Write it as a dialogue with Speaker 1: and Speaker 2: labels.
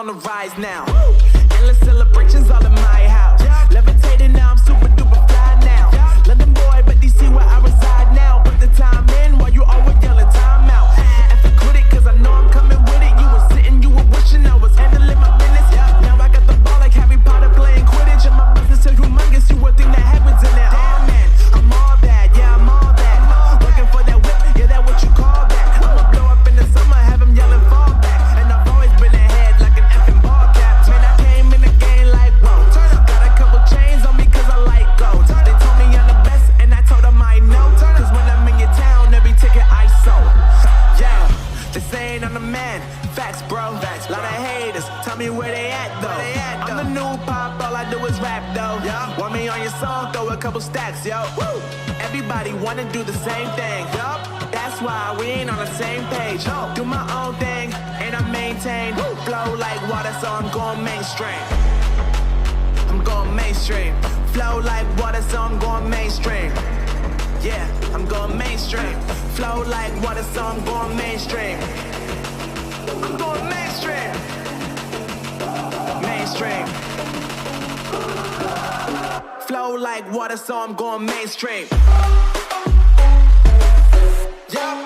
Speaker 1: on the rise now. Endless celebrations all in my house. Levitating now, I'm super duper fly now. London boy, but DC where I reside now. Put the time in while you always yelling time out. And for quit it, cause I know I'm coming with it. You were sitting, you were wishing I was handling my business. Now I got the ball like Harry Potter playing Quidditch. And my business is humongous, you would think that happens in there. Damn man, I'm all that, yeah, I'm all that. Working for that whip, yeah, that what you call that. I'ma blow up in the summer, have them yelling fall back. And I've always been ahead like an effing ball cap. Man, I came in the game like, whoa. Got a couple chains on me cause I like gold. They told me I'm the best and I told them I know. Cause when I'm in your town, every ticket I sold. Yeah, they saying I'm the man. Facts, bro. Lot of haters, tell me where they at though. I'm the new pop, all I do is rap though. Want me on your song, throw a couple stacks, yo. Woo! Everybody wanna do the same thing. That's why we ain't on the same page. Do my own thing, and I maintain. Flow like water, so I'm going mainstream. I'm going mainstream. Flow like water, so I'm going mainstream. Yeah, I'm going mainstream. Flow like water, so I'm going mainstream. I'm going mainstream. Mainstream. Flow like water, so I'm going mainstream. Yeah.